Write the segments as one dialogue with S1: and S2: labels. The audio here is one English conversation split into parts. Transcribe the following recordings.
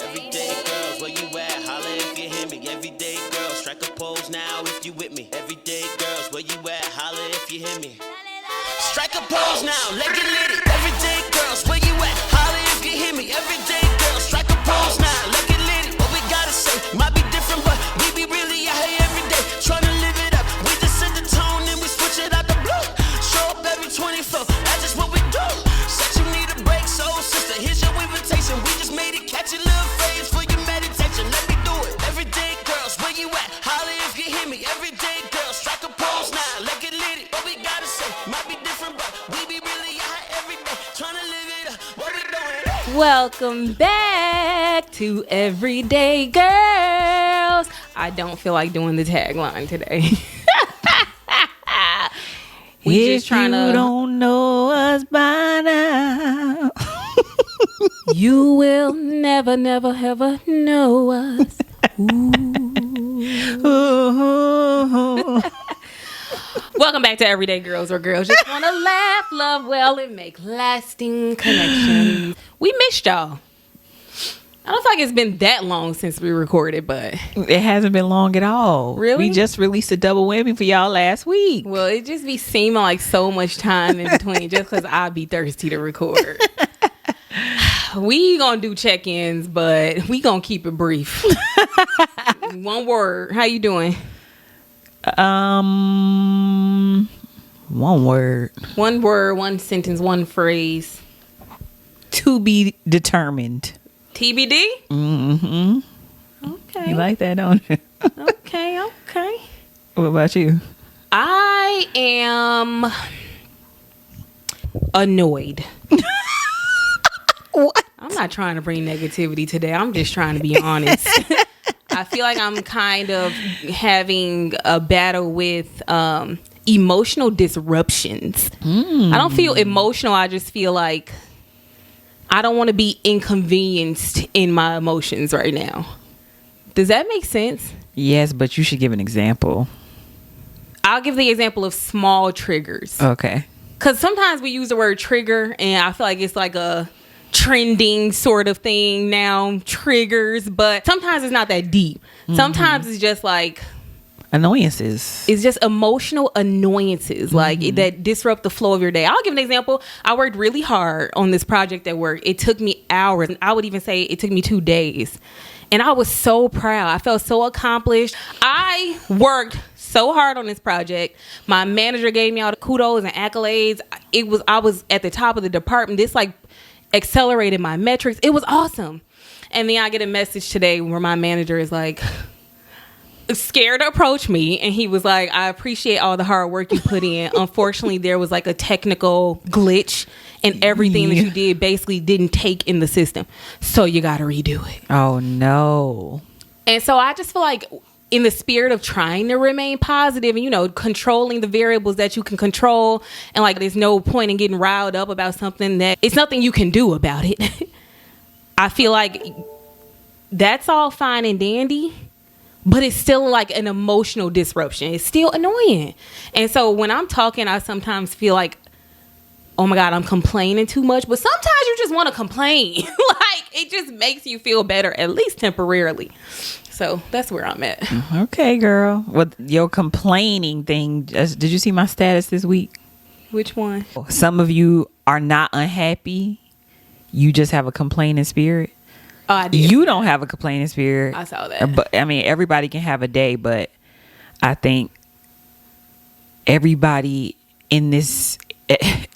S1: Everyday girls, where you at? Holla if you hear me. Everyday girls, strike a pose now if you with me. Everyday girls, where you at? Holla if you hear me. Strike a pose now, let get lit. Everyday girls, where you at? Holla if you hear me. Everyday girls, strike a pose now, let get lit. What we gotta say might be different, but we be really out here every day, trying to live it up. We just set the tone and we switch it out the blue. Show up every 24, that's just what we do. Said you need a break, soul sister, here's your invitation. We just made it catch a little phase for your meditation. Let me do it. Everyday girls, where you at? Holla if you hear me. Everyday girls, strike a pose now, let get lit. What we gotta say might be different, but we be really out here every day, trying to live it up. What we doing?
S2: Welcome back to Everyday Girls. I don't feel like doing the tagline today. We
S3: if
S2: just trying
S3: you
S2: to.
S3: don't know us by now.
S2: You will never, never, ever know us.
S3: Ooh.
S2: Welcome back to Everyday Girls, where girls just want to laugh, love well, and make lasting connections. We missed y'all. I don't feel like it's been that long since we recorded, but
S3: It hasn't been long at all.
S2: Really?
S3: We just released a double whammy for y'all last week.
S2: well, it just be seeming like so much time in between just because I be thirsty to record. We gonna do check-ins, but we gonna keep it brief. One word. How you doing?
S3: One word.
S2: One word, one sentence, one phrase.
S3: To be determined.
S2: TBD?
S3: Mm-hmm.
S2: Okay.
S3: You like that, don't you?
S2: Okay.
S3: What about you?
S2: I am annoyed.
S3: What?
S2: I'm not trying to bring negativity today. I'm just trying to be honest. I feel like I'm kind of having a battle with emotional disruptions. I don't feel emotional. I just feel like I don't want to be inconvenienced in my emotions right now. Does that make sense?
S3: Yes, but you should give an example.
S2: I'll give the example of small triggers.
S3: Okay.
S2: Because sometimes we use the word trigger, and I feel like it's like a trending sort of thing now, triggers, but sometimes it's not that deep. Sometimes it's just like
S3: Annoyances.
S2: it's just emotional annoyances like that disrupt the flow of your day. I'll give an example. I worked really hard on this project at work. It took me hours, and I would even say it took me 2 days, and I was so proud. I felt so accomplished. I worked so hard on this project. My manager gave me all the kudos and accolades. I was at the top of the department. This like accelerated my metrics. It was awesome. And then I get a message today where my manager is like scared to approach me, and he was like, I appreciate all the hard work you put in. Unfortunately, there was like a technical glitch, and everything that you did basically didn't take in the system, so you got to redo it.
S3: Oh, no.
S2: And so I just feel like in the spirit of trying to remain positive and, you know, controlling the variables that you can control, and like there's no point in getting riled up about something that it's nothing you can do about it. I feel like that's all fine and dandy, but it's still like an emotional disruption. It's still annoying. And so when I'm talking, I sometimes feel like, oh my God, I'm complaining too much. But sometimes you just want to complain. Like it just makes you feel better, at least temporarily. So that's where I'm at.
S3: Okay, girl. Well, your complaining thing, did you see my status this week?
S2: Which one?
S3: Some of you are not unhappy. You just have a complaining spirit.
S2: Oh, I did.
S3: You don't have a complaining spirit.
S2: I saw that.
S3: But I mean, everybody can have a day, but I think everybody in this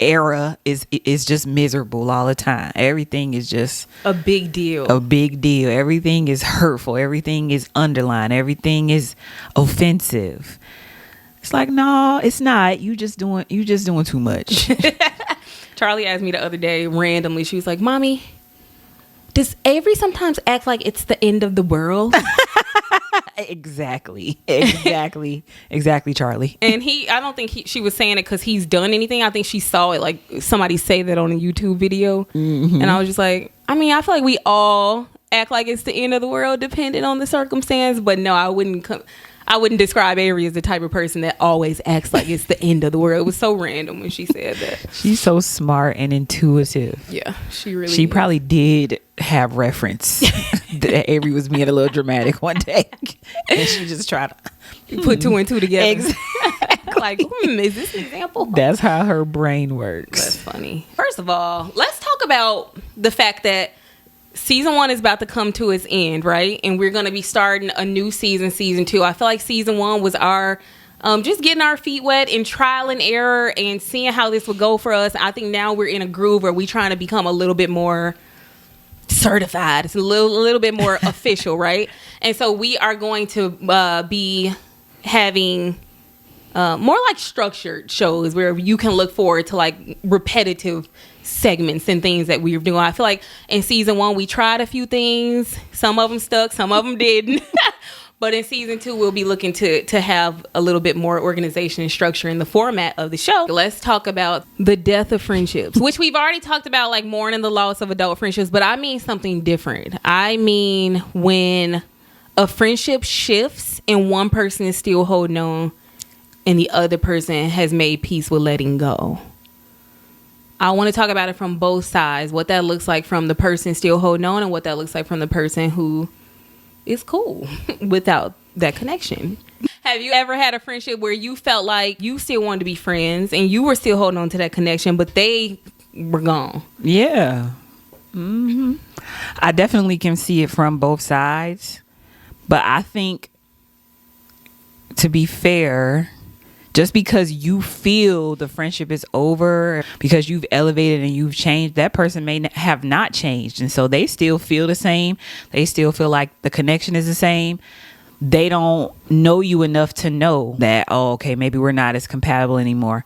S3: era is just miserable all the time. Everything is just
S2: a big deal.
S3: A big deal. Everything is hurtful. Everything is underlined. Everything is offensive. It's like, no, it's not. You just doing too much.
S2: Charlie asked me the other day randomly. She was like, "Mommy, does Avery sometimes act like it's the end of the world?"
S3: Exactly, Charlie.
S2: And I don't think she was saying it because he's done anything. I think she saw it, like somebody say that on a YouTube video. And I was just like, I mean, I feel like we all act like it's the end of the world depending on the circumstance. But no, I I wouldn't describe Avery as the type of person that always acts like it's the end of the world. It was so random when she said that.
S3: She's so smart and intuitive.
S2: Yeah, she really
S3: She
S2: is.
S3: probably did have reference that Avery was being a little dramatic one day. And she just tried to
S2: put two and two together.
S3: Exactly.
S2: Like, is this an example?
S3: That's how her brain works.
S2: That's funny. First of all, let's talk about the fact that season 1 is about to come to its end, right? And we're going to be starting a new season 2. I feel like season 1 was our just getting our feet wet and trial and error and seeing how this would go for us. I think now we're in a groove where we're trying to become a little bit more certified. It's a little bit more official, right? And so we are going to be having more like structured shows where you can look forward to like repetitive segments and things that we're doing. I feel like in season 1 we tried a few things. Some of them stuck, some of them didn't. But in season 2 we'll be looking to have a little bit more organization and structure in the format of the show. Let's talk about the death of friendships, which we've already talked about, like mourning the loss of adult friendships, but I mean something different. I mean when a friendship shifts and one person is still holding on and the other person has made peace with letting go. I want to talk about it from both sides. What that looks like from the person still holding on and what that looks like from the person who is cool without that connection. Have you ever had a friendship where you felt like you still wanted to be friends and you were still holding on to that connection, but they were gone?
S3: Yeah. Mm-hmm. I definitely can see it from both sides. But I think, to be fair, just because you feel the friendship is over, because you've elevated and you've changed, that person may have not changed. And so they still feel the same. They still feel like the connection is the same. They don't know you enough to know that, oh, okay, maybe we're not as compatible anymore.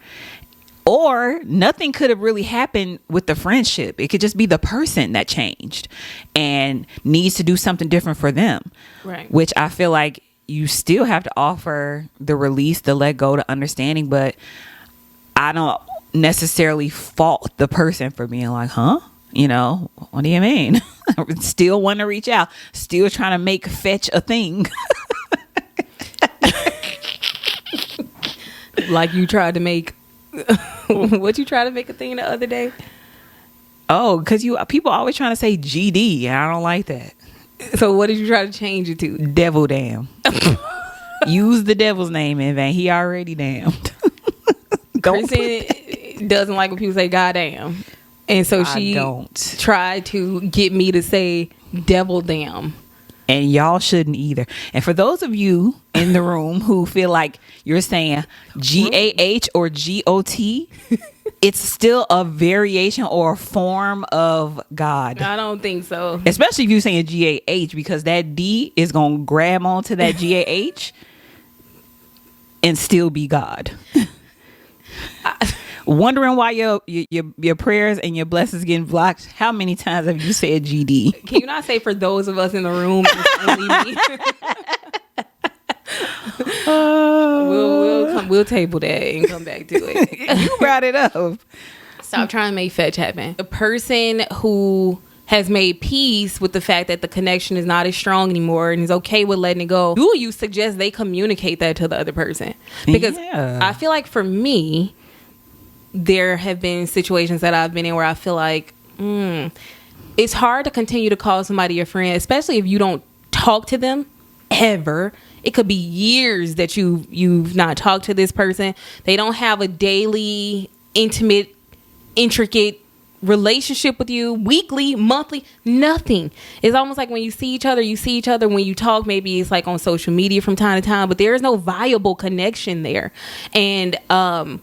S3: Or nothing could have really happened with the friendship. It could just be the person that changed and needs to do something different for them.
S2: Right.
S3: Which I feel like you still have to offer the release, the let go, the understanding, but I don't necessarily fault the person for being like, huh? You know, what do you mean? Still want to reach out, still trying to make fetch a thing.
S2: Like you tried to make, what you tried to make a thing the other day?
S3: Oh, because people always trying to say GD, and I don't like that.
S2: So what did you try to change it to?
S3: Devil damn. Use the devil's name in vain. He already damned.
S2: Kristen doesn't like when people say goddamn. And so she tried to get me to say devil damn.
S3: And y'all shouldn't either. And for those of you in the room who feel like you're saying GAH or GOT, it's still a variation or a form of God.
S2: I don't think so.
S3: Especially if you're saying GAH, because that D is going to grab onto that GAH and still be God. Wondering why your prayers and your blessings getting blocked. How many times have you said GD?
S2: Can you not say for those of us in the room, it's only me? We'll table that and come back to it.
S3: You brought it up.
S2: Stop trying to make fetch happen. The person who has made peace with the fact that the connection is not as strong anymore and is okay with letting it go, do you suggest they communicate that to the other person? Because I feel like for me, there have been situations that I've been in where I feel like it's hard to continue to call somebody your friend, especially if you don't talk to them ever. It could be years that you've not talked to this person. They don't have a daily, intimate, intricate relationship with you, weekly, monthly, nothing. It's almost like when you see each other, when you talk, maybe it's like on social media from time to time, but there is no viable connection there. And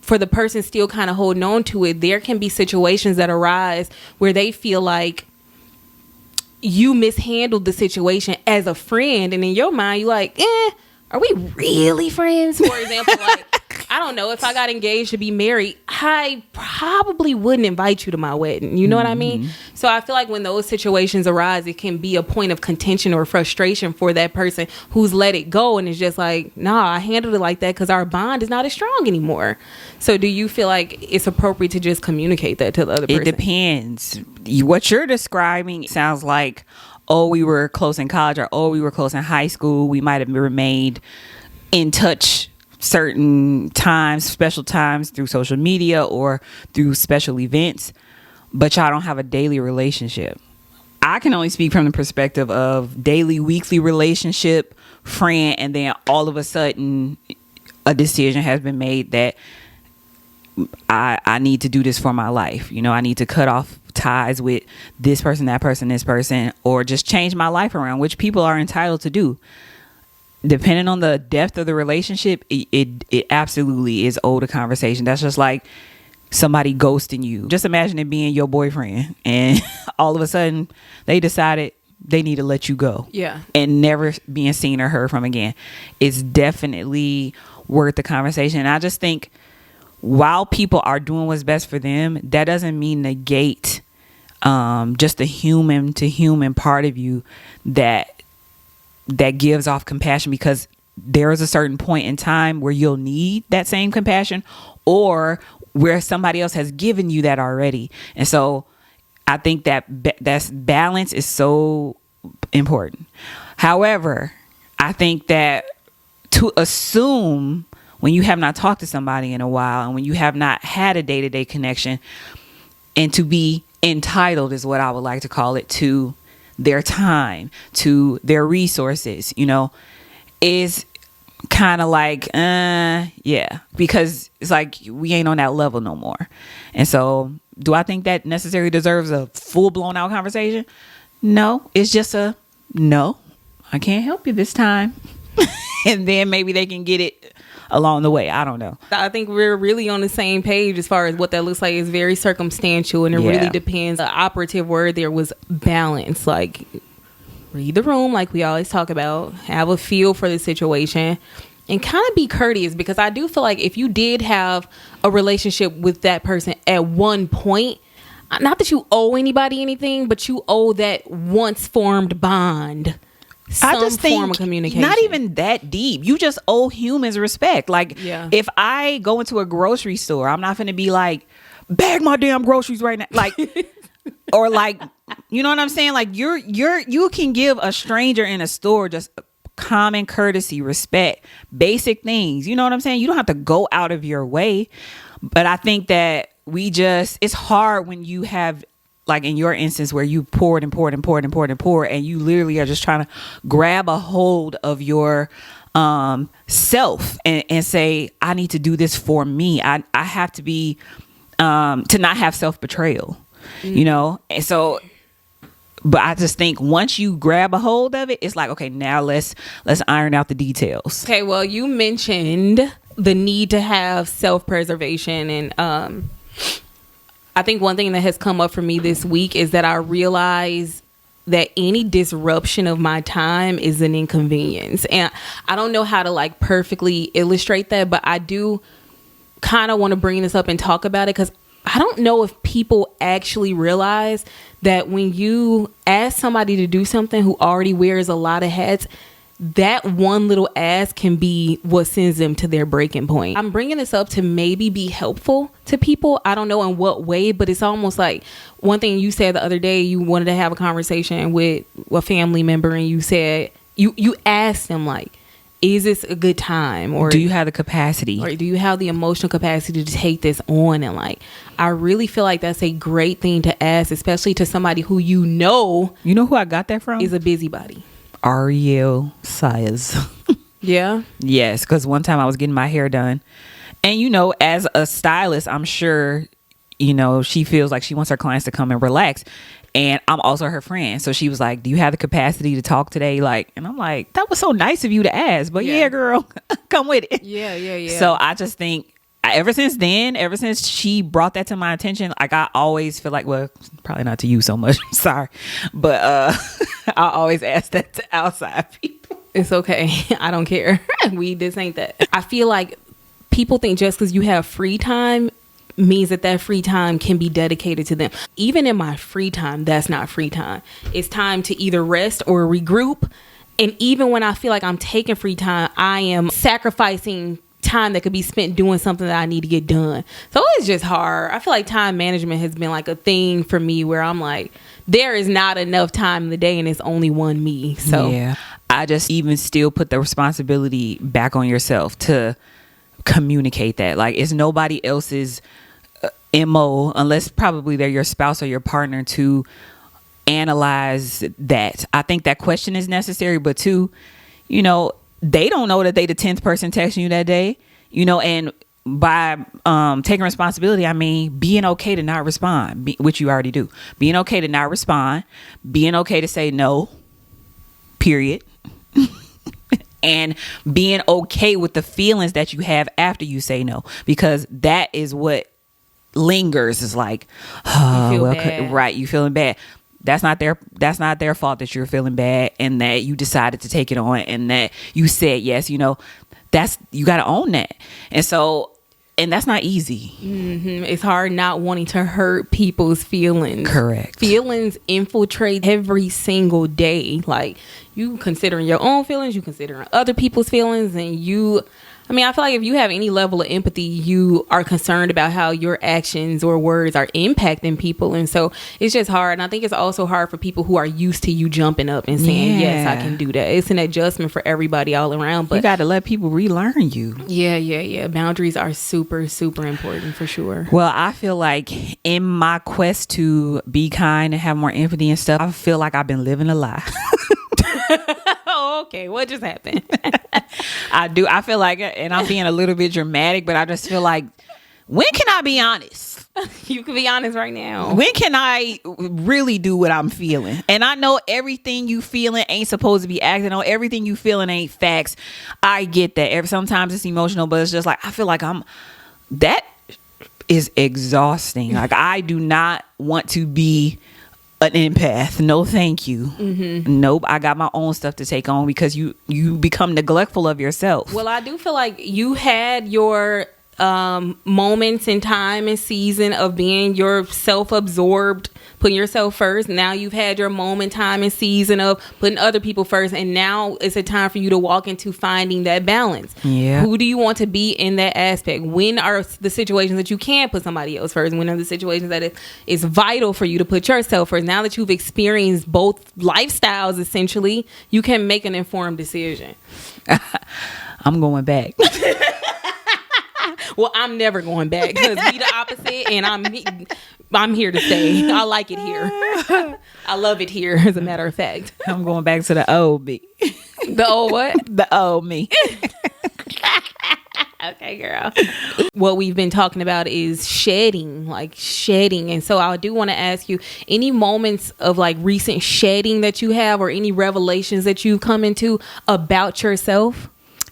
S2: for the person still kind of holding on to it, there can be situations that arise where they feel like you mishandled the situation as a friend, and in your mind you're like, are we really friends? For example, like, I don't know, if I got engaged to be married, I probably wouldn't invite you to my wedding. You know what I mean? So I feel like when those situations arise, it can be a point of contention or frustration for that person who's let it go and is just like, nah, I handled it like that because our bond is not as strong anymore. So do you feel like it's appropriate to just communicate that to the other person?
S3: It depends. What you're describing sounds like, oh, we were close in college, or oh, we were close in high school. We might have remained in touch certain times, special times through social media or through special events, but y'all don't have a daily relationship. I can only speak from the perspective of daily, weekly relationship, friend, and then all of a sudden a decision has been made that I need to do this for my life. You know, I need to cut off ties with this person, that person, this person, or just change my life around, which people are entitled to do. Depending on the depth of the relationship, it absolutely is owed a conversation. That's just like somebody ghosting you. Just imagine it being your boyfriend and all of a sudden they decided they need to let you go.
S2: Yeah.
S3: And never being seen or heard from again. It's definitely worth the conversation. And I just think while people are doing what's best for them, that doesn't mean negate just the human to human part of you that gives off compassion, because there is a certain point in time where you'll need that same compassion or where somebody else has given you that already. And so I think that that's balance is so important. However, I think that to assume when you have not talked to somebody in a while and when you have not had a day-to-day connection, and to be entitled is what I would like to call it, to their time, to their resources, you know, is kind of like, yeah, because it's like we ain't on that level no more. And so do I think that necessarily deserves a full blown out conversation? No, it's just a no, I can't help you this time. And then maybe they can get it along the way. I don't know.
S2: I think we're really on the same page as far as what that looks like. It's very circumstantial, and it really depends. The operative word there was balance. Like, read the room, like we always talk about, have a feel for the situation, and kind of be courteous, because I do feel like if you did have a relationship with that person at one point, not that you owe anybody anything, but you owe that once formed bond some form of communication.
S3: Not even that deep. You just owe humans respect. Like, if I go into a grocery store, I'm not going to be like, bag my damn groceries right now. Like, or like, you know what I'm saying? Like, you can give a stranger in a store just common courtesy, respect, basic things. You know what I'm saying? You don't have to go out of your way. But I think that it's hard when you have, like in your instance where you poured and you literally are just trying to grab a hold of your self and say, I need to do this for me. I have to be to not have self-betrayal, you know? And so, but I just think once you grab a hold of it, it's like, okay, now let's iron out the details.
S2: Okay, well, you mentioned the need to have self-preservation, and I think one thing that has come up for me this week is that I realize that any disruption of my time is an inconvenience. And I don't know how to like perfectly illustrate that, but I do kind of want to bring this up and talk about it, because I don't know if people actually realize that when you ask somebody to do something who already wears a lot of hats, that one little ask can be what sends them to their breaking point. I'm bringing this up to maybe be helpful to people. I don't know in what way, but it's almost like one thing you said the other day, you wanted to have a conversation with a family member, and you said, you asked them like, is this a good time? Or
S3: do you have the capacity?
S2: Or do you have the emotional capacity to take this on? And like, I really feel like that's a great thing to ask, especially to somebody who you know
S3: who I got that from?
S2: Is a busybody.
S3: Ariel Sayers.
S2: Yeah.
S3: Yes, because one time I was getting my hair done, and you know, as a stylist, I'm sure, you know, she feels like she wants her clients to come and relax, and I'm also her friend. So she was like, do you have the capacity to talk today? Like, and I'm like, that was so nice of you to ask, but yeah girl, come with it.
S2: Yeah.
S3: So I just think ever since she brought that to my attention, like I always feel like, well, probably not to you so much, sorry, but I always ask that to outside people.
S2: It's okay. I don't care. This ain't that. I feel like people think just because you have free time means that free time can be dedicated to them. Even in my free time, that's not free time. It's time to either rest or regroup. And even when I feel like I'm taking free time, I am sacrificing time that could be spent doing something that I need to get done. So it's just hard. I feel like time management has been like a thing for me where I'm like, there is not enough time in the day and it's only one me. So
S3: yeah, I just even still put the responsibility back on yourself to communicate that. Like, it's nobody else's MO, unless probably they're your spouse or your partner, to analyze that. I think that question is necessary, but too, they don't know that they the 10th person texting you that day, and by taking responsibility, I mean being okay to not respond, which you already do. Being okay to not respond, being okay to say no, period. And being okay with the feelings that you have after you say no, because that is what lingers. Is like, oh,
S2: you feel bad.
S3: Right, you feeling bad. That's not their fault that you're feeling bad and that you decided to take it on and that you said yes. You got to own that. And that's not easy.
S2: Mm-hmm. It's hard not wanting to hurt people's feelings.
S3: Correct.
S2: Feelings infiltrate every single day. Like, you considering your own feelings, you considering other people's feelings, and I feel like if you have any level of empathy, you are concerned about how your actions or words are impacting people. And so it's just hard. And I think it's also hard for people who are used to you jumping up and saying, yes, I can do that. It's an adjustment for everybody all around. But
S3: you got to let people relearn you.
S2: Yeah. Boundaries are super, super important for sure.
S3: Well, I feel like in my quest to be kind and have more empathy and stuff, I feel like I've been living a lie.
S2: Oh, okay. What just happened?
S3: I do. I feel like, and I'm being a little bit dramatic, but I just feel like, when can I be honest?
S2: You can be honest right now.
S3: When can I really do what I'm feeling? And I know everything you feeling ain't supposed to be acting on. Everything you feeling ain't facts. I get that. Sometimes it's emotional, but it's just like, I feel like that is exhausting. Like, I do not want to be an empath. No, thank you. Mm-hmm. Nope. I got my own stuff to take on, because you become neglectful of yourself.
S2: Well, I do feel like you had your moments in time and season of being your self-absorbed, putting yourself first. Now you've had your moment, time, and season of putting other people first, and now it's a time for you to walk into finding that balance.
S3: Yeah.
S2: Who do you want to be in that aspect? When are the situations that you can put somebody else first? When are the situations that it's vital for you to put yourself first? Now that you've experienced both lifestyles, essentially, you can make an informed decision.
S3: I'm going back.
S2: Well, I'm never going back, because we the opposite, and I'm here to stay. I like it here. I love it here, as a matter of fact.
S3: I'm going back to the old me.
S2: The old what?
S3: The old me.
S2: Okay, girl. What we've been talking about is shedding. And so I do want to ask you, any moments of like recent shedding that you have, or any revelations that you've come into about yourself?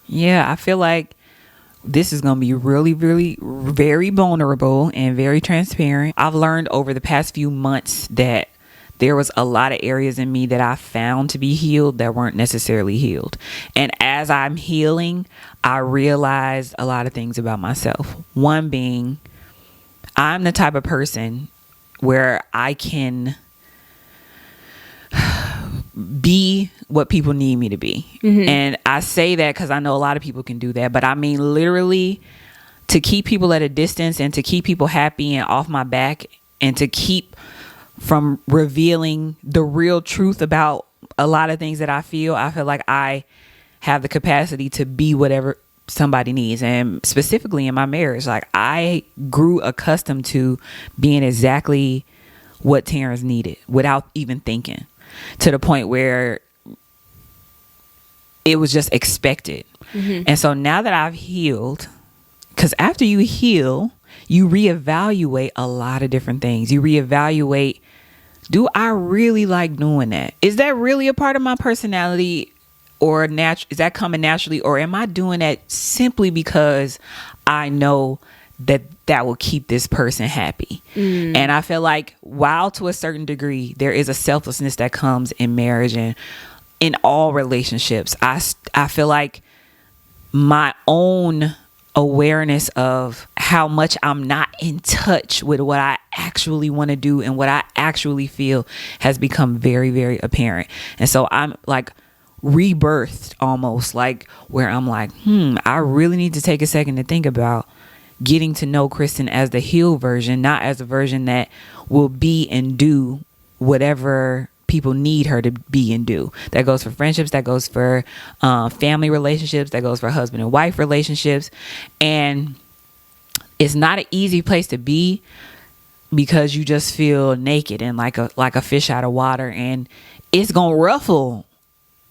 S3: Yeah, I feel like this is going to be really, really, very vulnerable and very transparent. I've learned over the past few months that there was a lot of areas in me that I found to be healed that weren't necessarily healed. And as I'm healing, I realized a lot of things about myself. One being, I'm the type of person where I can be what people need me to be. Mm-hmm. And I say that because I know a lot of people can do that, but I mean literally to keep people at a distance and to keep people happy and off my back, and to keep from revealing the real truth about a lot of things that I feel like I have the capacity to be whatever somebody needs. And specifically in my marriage, like, I grew accustomed to being exactly what Terrence needed without even thinking, to the point where it was just expected. Mm-hmm. And so now that I've healed, because after you heal, you reevaluate a lot of different things. You reevaluate, do I really like doing that? Is that really a part of my personality, or is that coming naturally? Or am I doing that simply because I know that will keep this person happy? And I feel like, while to a certain degree there is a selflessness that comes in marriage and in all relationships, I feel like my own awareness of how much I'm not in touch with what I actually want to do and what I actually feel has become very, very apparent. And so I'm like rebirthed almost, like, where I'm like, I really need to take a second to think about getting to know Kristen as the healed version, not as a version that will be and do whatever people need her to be and do. That goes for friendships, that goes for family relationships, that goes for husband and wife relationships. And it's not an easy place to be, because you just feel naked and like a fish out of water, and it's gonna ruffle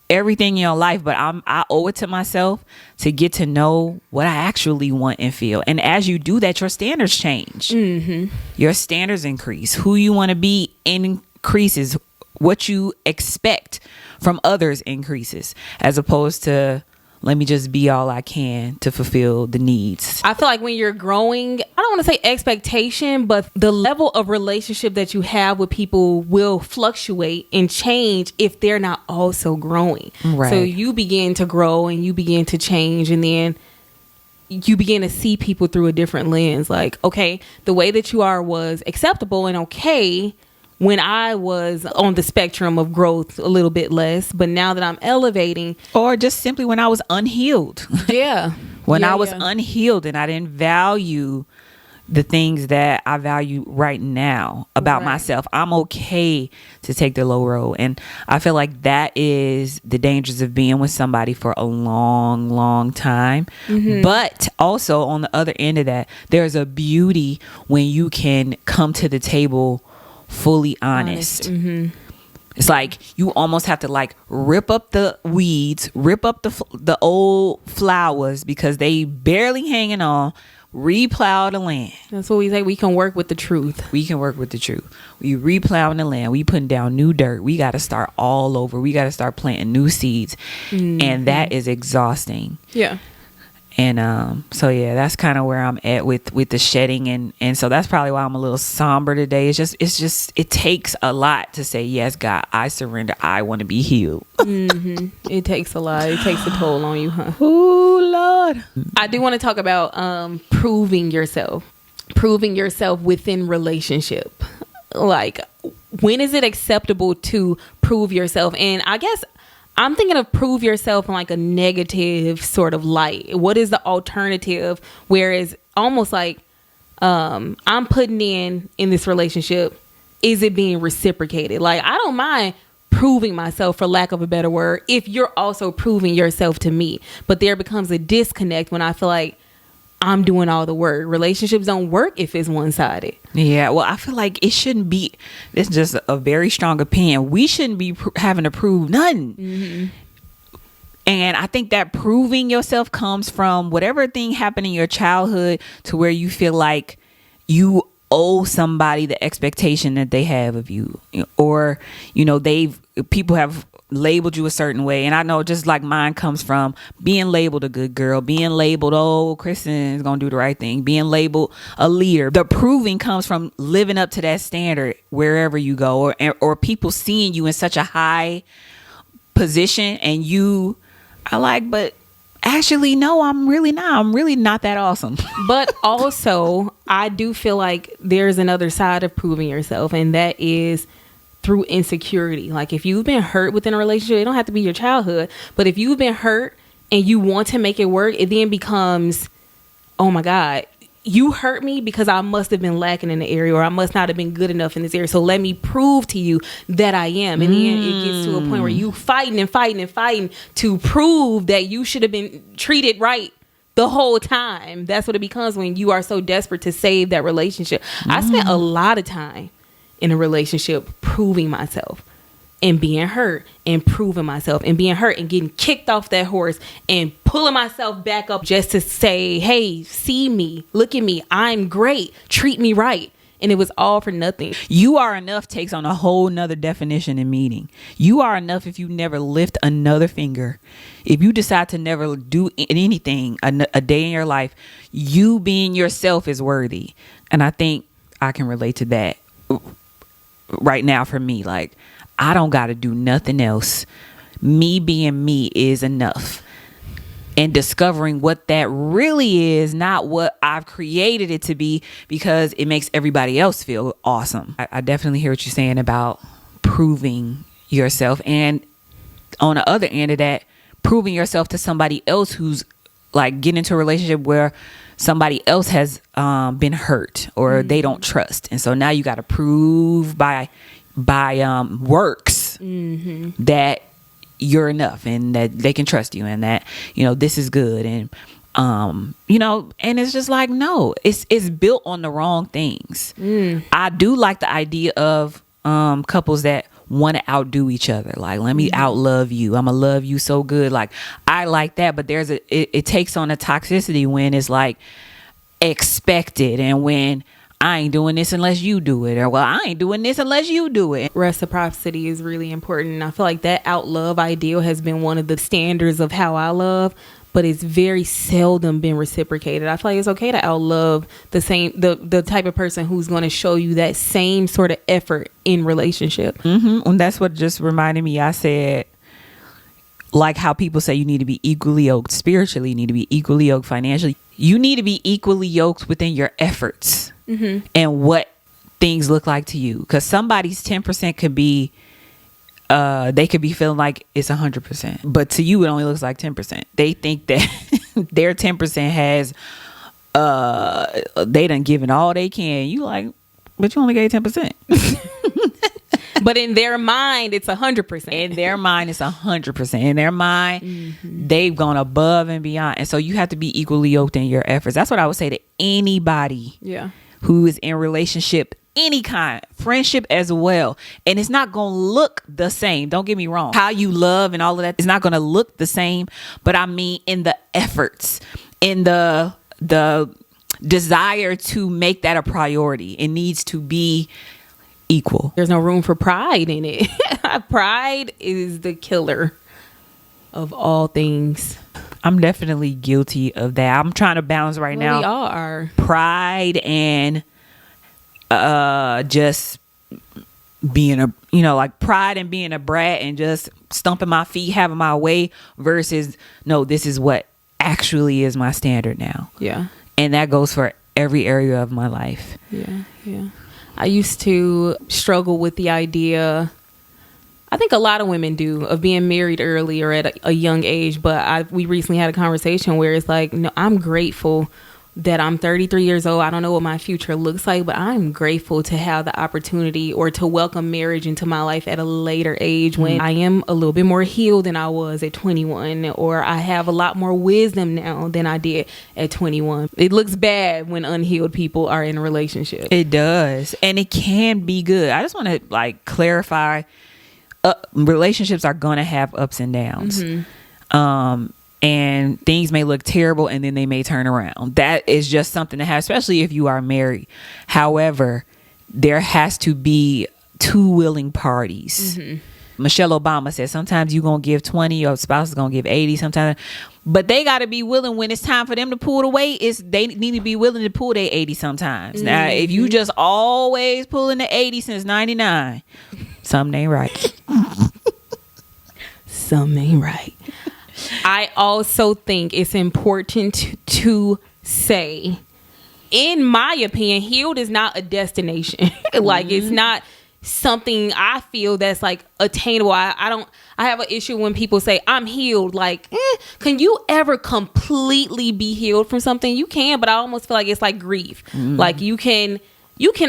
S3: everything in your life. But I owe it to myself to get to know what I actually want and feel. And as you do that, your standards change. Mm-hmm. Your standards increase. Who you want to be increases. What you expect from others increases, as opposed to, let me just be all I can to fulfill the needs.
S2: I feel like when you're growing, I don't want to say expectation, but the level of relationship that you have with people will fluctuate and change if they're not also growing.
S3: Right.
S2: So you begin to grow and you begin to change, and then you begin to see people through a different lens. Like, okay, the way that you are was acceptable and okay when I was on the spectrum of growth a little bit less, but now that I'm elevating.
S3: Or just simply when I was unhealed.
S2: Yeah.
S3: When I was unhealed and I didn't value the things that I value right now about myself. I'm okay to take the low road. And I feel like that is the dangers of being with somebody for a long, long time. Mm-hmm. But also on the other end of that, there's a beauty when you can come to the table fully honest. Mm-hmm. It's like you almost have to like rip up the weeds, rip up the old flowers because they barely hanging on, replow the land.
S2: That's what we say. We can work with the truth.
S3: We can work with the truth. We replowing the land. We putting down new dirt. We got to start all over. We got to start planting new seeds. Mm-hmm. And that is exhausting.
S2: Yeah.
S3: And so yeah, that's kind of where I'm at with the shedding, and so that's probably why I'm a little somber today. It's just it takes a lot to say, yes, God, I surrender. I want to be healed.
S2: Mm-hmm. It takes a lot. It takes a toll on you, huh?
S3: Oh Lord.
S2: I do want to talk about proving yourself within relationship. Like, when is it acceptable to prove yourself? And I guess I'm thinking of prove yourself in like a negative sort of light. What is the alternative? Whereas almost like I'm putting in this relationship, is it being reciprocated? Like, I don't mind proving myself, for lack of a better word, if you're also proving yourself to me. But there becomes a disconnect when I feel like I'm doing all the work. Relationships don't work if it's one-sided. Yeah,
S3: well, I feel like it shouldn't be. This is just a very strong opinion. We shouldn't be having to prove nothing. Mm-hmm. And I think that proving yourself comes from whatever thing happened in your childhood to where you feel like you owe somebody the expectation that they have of you, or people have labeled you a certain way. And I know just like mine comes from being labeled a good girl, being labeled, oh, Kristen is gonna do the right thing, being labeled a leader. The proving comes from living up to that standard wherever you go, or people seeing you in such a high position and you are like, but actually no, I'm really not that awesome.
S2: But also I do feel like there's another side of proving yourself, and that is through insecurity. Like, if you've been hurt within a relationship, it don't have to be your childhood, but if you've been hurt and you want to make it work, it then becomes, oh my God, you hurt me because I must have been lacking in the area, or I must not have been good enough in this area. So let me prove to you that I am. And then it gets to a point where you fighting to prove that you should have been treated right the whole time. That's what it becomes when you are so desperate to save that relationship. I spent a lot of time in a relationship proving myself and being hurt and proving myself and being hurt and getting kicked off that horse and pulling myself back up just to say, hey, see me, look at me, I'm great, treat me right. And it was all for nothing.
S3: You are enough takes on a whole nother definition and meaning. You are enough if you never lift another finger. If you decide to never do anything a day in your life, you being yourself is worthy. And I think I can relate to that right now for me. Like, I don't got to do nothing else. Me being me is enough. And discovering what that really is, not what I've created it to be, because it makes everybody else feel awesome. I definitely hear what you're saying about proving yourself. And on the other end of that, proving yourself to somebody else who's like getting into a relationship where somebody else has been hurt or they don't trust. And so now you got to prove by works that you're enough and that they can trust you and that, you know, this is good. And, you know, and it's just like, no, it's built on the wrong things. I do like the idea of couples that want to outdo each other. Like, let me outlove you. I'm gonna love you so good. Like, I like that, but it takes on a toxicity when it's like expected, and when I ain't doing this unless you do it, or well, I ain't doing this unless you do it.
S2: Reciprocity is really important. And I feel like that outlove ideal has been one of the standards of how I love, but it's very seldom been reciprocated. I feel like it's okay to outlove the type of person who's going to show you that same sort of effort in relationship.
S3: And that's what just reminded me. I said, like how people say you need to be equally yoked spiritually, you need to be equally yoked financially. You need to be equally yoked within your efforts and what things look like to you. Because somebody's 10% could be, they could be feeling like it's 100%, but to you it only looks like 10%. They think that their 10% has, they done given all they can. You like, but you only gave 10%.
S2: But in their mind, it's 100%.
S3: In their mind, it's 100%. In their mind, they've gone above and beyond. And so you have to be equally yoked in your efforts. That's what I would say to anybody who is in relationship, any kind, friendship as well. And it's not going to look the same. Don't get me wrong. How you love and all of that is not going to look the same. But I mean, in the efforts, in the desire to make that a priority, it needs to be equal.
S2: There's no room for pride in it. Pride is the killer of all things.
S3: I'm definitely guilty of that. I'm trying to balance now.
S2: We all are.
S3: Pride and just being like pride and being a brat and just stumping my feet, having my way, versus no, this is what actually is my standard now.
S2: Yeah.
S3: And that goes for every area of my life.
S2: Yeah. I used to struggle with the idea, I think a lot of women do, of being married early or at a young age. But we recently had a conversation where it's like, no, I'm grateful that I'm 33 years old. I don't know what my future looks like, but I'm grateful to have the opportunity or to welcome marriage into my life at a later age when I am a little bit more healed than I was at 21, or I have a lot more wisdom now than I did at 21. It looks bad when unhealed people are in a relationship.
S3: It does. And it can be good. I just want to clarify, relationships are going to have ups and downs. And things may look terrible and then they may turn around. That is just something to have, especially if you are married. However, there has to be two willing parties. Michelle Obama said sometimes you're going to give 20, your spouse is going to give 80 sometimes. But they got to be willing when it's time for them to pull the weight. They need to be willing to pull their 80 sometimes. Now, if you just always pulling the 80 since 99, something ain't right.
S2: Something ain't right. I also think it's important to say, in my opinion, healed is not a destination. It's not something I feel that's like attainable. I have an issue when people say I'm healed. Can you ever completely be healed from something? You can, but I almost feel like it's like grief. Like you can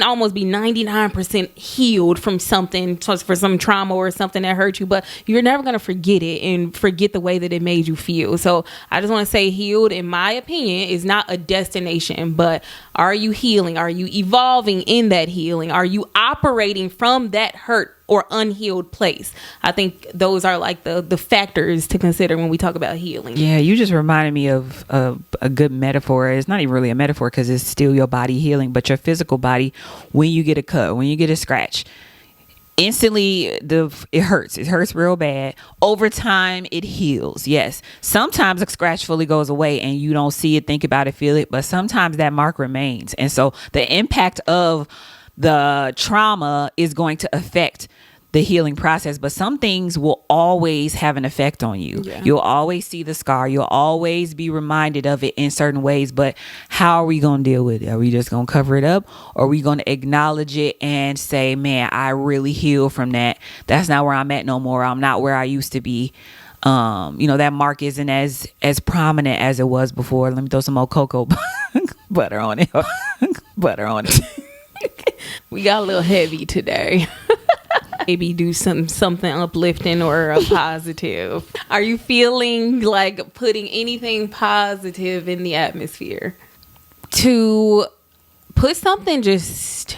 S2: almost be 99% healed from something, for some trauma or something that hurt you, but you're never going to forget it and forget the way that it made you feel. So I just want to say healed, in my opinion, is not a destination, but are you healing? Are you evolving in that healing? Are you operating from that hurt or unhealed place? I think those are like the factors to consider when we talk about healing.
S3: Yeah, you just reminded me of a good metaphor. It's not even really a metaphor because it's still your body healing, but your physical body, when you get a cut, when you get a scratch, instantly it hurts. It hurts real bad. Over time, it heals. Yes. Sometimes a scratch fully goes away and you don't see it, think about it, feel it, but sometimes that mark remains. And so the impact of the trauma is going to affect the healing process, but some things will always have an effect on you. Yeah. You'll always see the scar. You'll always be reminded of it in certain ways, but how are we going to deal with it? Are we just going to cover it up, or are we going to acknowledge it and say, man, I really healed from that. That's not where I'm at no more. I'm not where I used to be. That mark isn't as prominent as it was before. Let me throw some more cocoa butter on it. Butter on it.
S2: We got a little heavy today. Maybe do something uplifting or a positive. Are you feeling like putting anything positive in the atmosphere? To put something just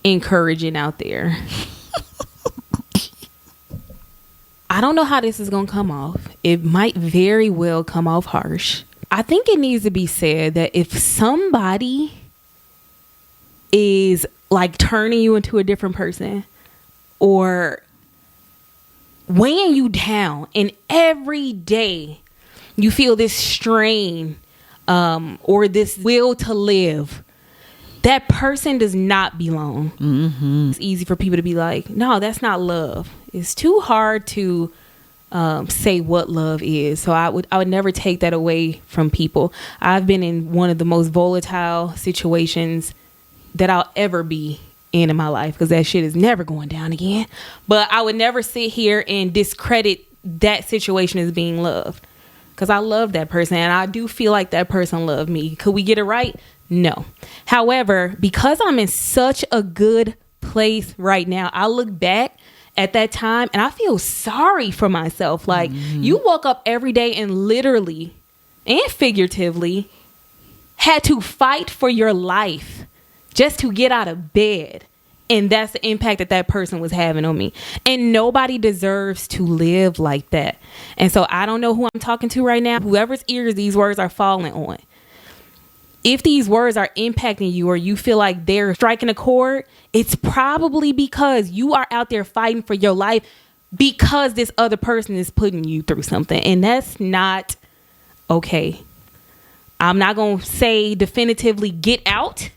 S2: encouraging out there. I don't know how this is going to come off. It might very well come off harsh. I think it needs to be said that if somebody is like turning you into a different person or weighing you down, and every day you feel this strain or this will to live, that person does not belong. Mm-hmm. It's easy for people to be like, no, that's not love. It's too hard to say what love is. So I would never take that away from people. I've been in one of the most volatile situations that I'll ever be in my life, because that shit is never going down again. But I would never sit here and discredit that situation as being loved, because I love that person and I do feel like that person loved me. Could we get it right? No. However, because I'm in such a good place right now, I look back at that time and I feel sorry for myself. Like, you woke up every day and literally and figuratively had to fight for your life just to get out of bed. And that's the impact that that person was having on me. And nobody deserves to live like that. And so I don't know who I'm talking to right now. Whoever's ears these words are falling on. If these words are impacting you or you feel like they're striking a chord, it's probably because you are out there fighting for your life because this other person is putting you through something. And that's not okay. I'm not going to say definitively get out,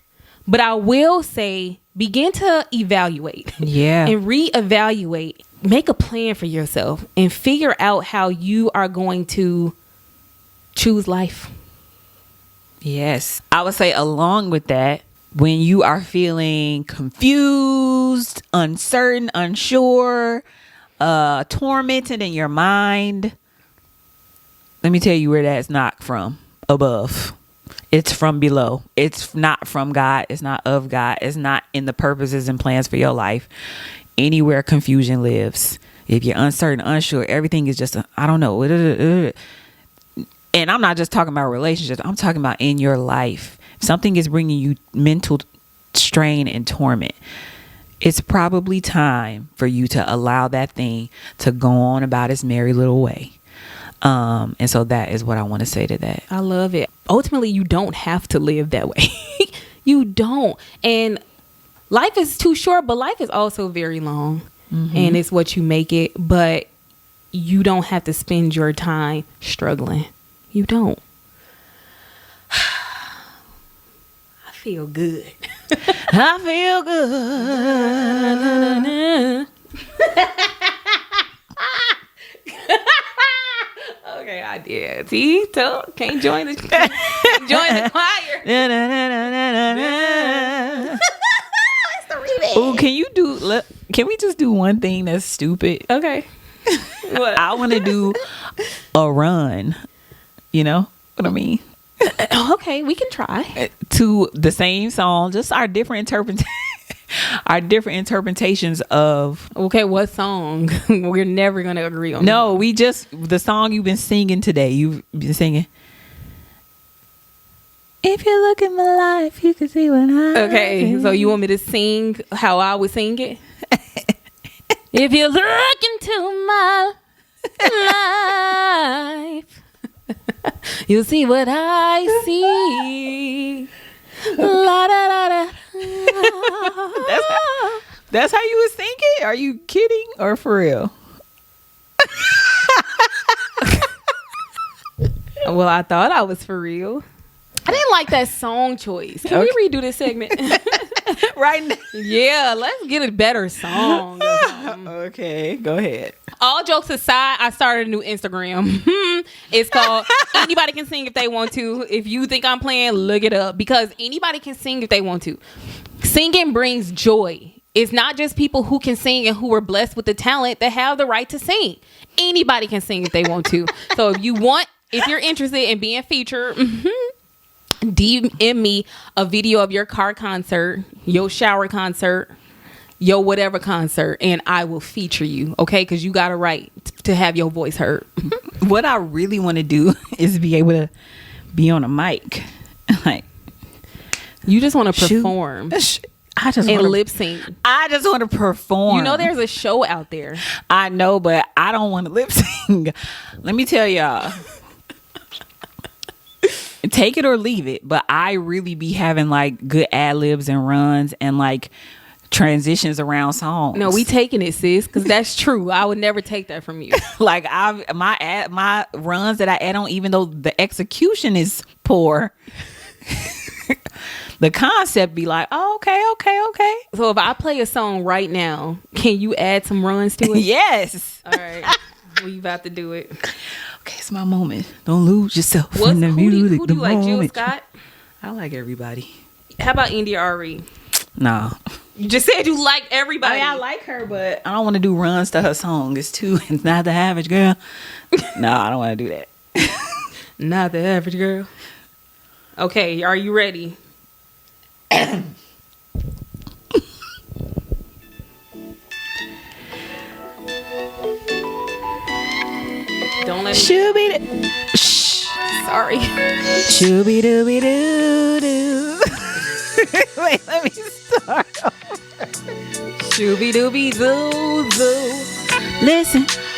S2: but I will say begin to evaluate.
S3: Yeah.
S2: And reevaluate. Make a plan for yourself and figure out how you are going to choose life.
S3: Yes. I would say along with that, when you are feeling confused, uncertain, unsure, tormented in your mind, let me tell you where that's not from. Above. It's from below. It's not from God. It's not of God. It's not in the purposes and plans for your life. Anywhere confusion lives. If you're uncertain, unsure, everything is just, I don't know. And I'm not just talking about relationships. I'm talking about in your life. If something is bringing you mental strain and torment, it's probably time for you to allow that thing to go on about its merry little way. And so that is what I want to say to that.
S2: I love it. Ultimately, you don't have to live that way. You don't. And life is too short, but life is also very long. Mm-hmm. And it's what you make it. But you don't have to spend your time struggling. You don't. I feel good.
S3: I feel good.
S2: Okay, I did. See, can't join the choir. It's the remix.
S3: Oh, can we just do one thing that's stupid?
S2: Okay. What?
S3: I want to do a run. You know what I mean?
S2: Okay, we can try.
S3: To the same song, just our different interpretations of.
S2: Okay, what song? We're never gonna agree on.
S3: No, the song you've been singing today. You've been singing. If you look at my life, you can see what I.
S2: Okay, so you want me to sing how I would sing it? If you look into my life, you'll see what I see. La, da, da, da.
S3: That's how you was thinking? Are you kidding or for real?
S2: Well, I thought I was for real. I didn't like that song choice. Can we redo this segment?
S3: Right now.
S2: Yeah, let's get a better song.
S3: Okay, go ahead.
S2: All jokes aside, I started a new Instagram. It's called Anybody Can Sing If They Want To. If you think I'm playing, look it up, because anybody can sing if they want to. Singing brings joy. It's not just people who can sing and who are blessed with the talent that have the right to sing. Anybody can sing if they want to. So if you're interested in being featured, DM me a video of your car concert, your shower concert, your whatever concert, and I will feature you, okay? Because you got a right to have your voice heard.
S3: What I really want to do is be able to be on a mic. Like,
S2: you just want to perform.
S3: I just
S2: and
S3: wanna,
S2: lip sync.
S3: I just want to perform.
S2: You know, there's a show out there.
S3: I know, but I don't want to lip sync. Let me tell y'all. Take it or leave it, but I really be having like good ad libs and runs and like transitions around songs.
S2: No, we taking it, sis, because that's true. I would never take that from you.
S3: Like my runs that I add on, even though the execution is poor. The concept be like, oh, okay.
S2: So if I play a song right now, can you add some runs to it?
S3: Yes.
S2: All right. We about to do it.
S3: Okay, it's my moment. Don't lose yourself in the
S2: Who
S3: music.
S2: do you like, Jill Scott?
S3: I like everybody.
S2: How about India Ari?
S3: No.
S2: You just said you like everybody.
S3: I like her, but I don't want to do runs to her song. It's not the average girl. No, I don't want to do that.
S2: Not the average girl. Okay, are you ready? Don't let me. Sorry.
S3: Shooby dooby doo doo. Wait, let me start.
S2: Shooby dooby doo doo.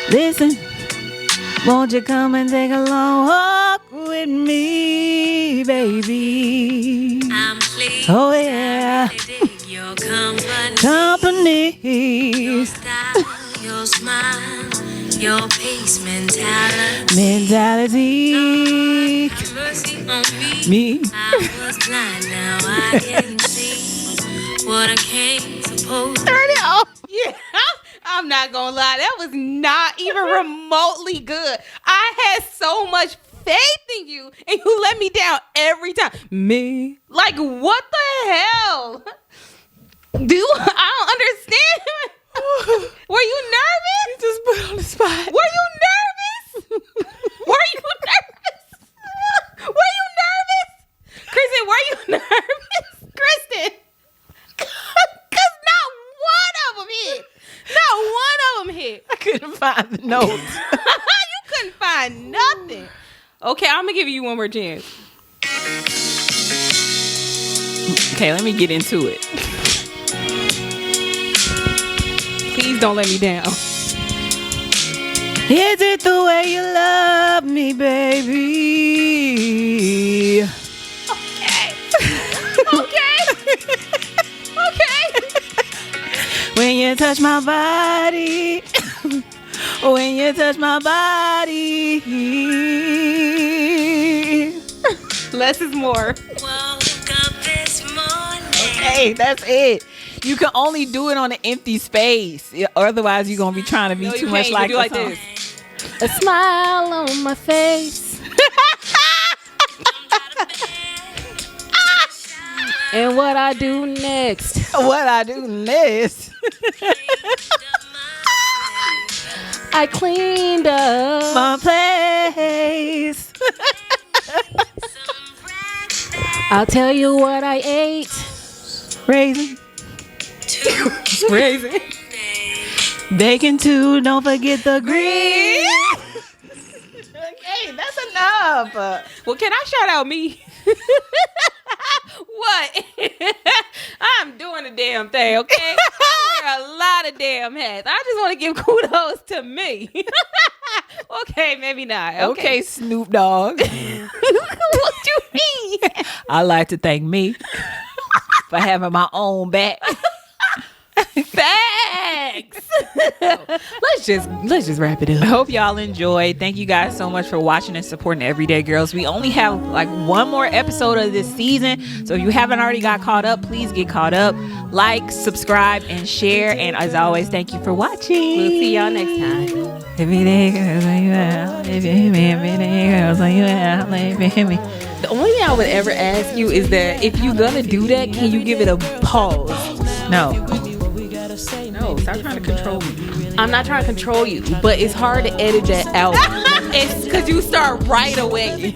S3: Listen. Won't you come and take a long walk with me, baby?
S4: I'm pleased.
S3: Oh yeah.
S4: I really dig your company.
S3: Company.
S4: Your style, your smile, your peace mentality.
S3: Mentality.
S4: Have mercy on me.
S3: Me.
S4: I was blind, now I can see what I came supposed to.
S3: Turn it off.
S2: Yeah, I'm not gonna lie. That was not even remotely good. I had so much faith in you, and you let me down every time. Me? Like, what the hell? I don't understand. Were you nervous?
S3: You just put on the spot.
S2: Were you nervous? Were you nervous? Were you nervous? Kristen, were you nervous? Kristen. Because not one of them hit. Not one of them hit.
S3: I couldn't find the notes.
S2: You couldn't find nothing. Okay, I'm going to give you one more chance.
S3: Okay, let me get into it.
S2: Please don't let me down.
S3: Is it the way you love me, baby?
S2: Okay.
S3: When you touch my body. When you touch my body.
S2: Less is more.
S4: Woke up this morning.
S3: Hey, that's it. You can only do it on an empty space. Otherwise, you're going to be trying to be
S2: No,
S3: too
S2: you
S3: much
S2: can't.
S3: like
S2: You do like
S3: the song.
S2: this. A smile on my face. And what I do next.
S3: What I do next.
S2: I cleaned up.
S3: My place.
S2: I'll tell you what I ate.
S3: Raisin.
S2: Raisin.
S3: Bacon too. Don't forget the green. Okay, that's enough.
S2: Well, can I shout out me? What? I'm doing the damn thing, okay? I wear a lot of damn hats. I just want to give kudos to me. Okay, maybe not.
S3: Okay, Snoop Dogg.
S2: What you mean?
S3: I like to thank me for having my own back.
S2: Facts. Let's just wrap it
S3: I
S2: up.
S3: hope y'all enjoyed. Thank you guys so much for watching and supporting Everyday Girls. We only have like one more episode of this season, so if you haven't already got caught up, please get caught up. Like, subscribe, and share. And as always, thank you for watching.
S2: We'll see y'all next time.
S3: Everyday Girls, are you out? Everyday Girls, are you out?
S2: The only thing I would ever ask you is that if you're gonna do that, can you give it a pause?
S3: No.
S2: No, stop trying to control me. I'm not trying to control you, but it's hard to edit that out. It's because you start right away.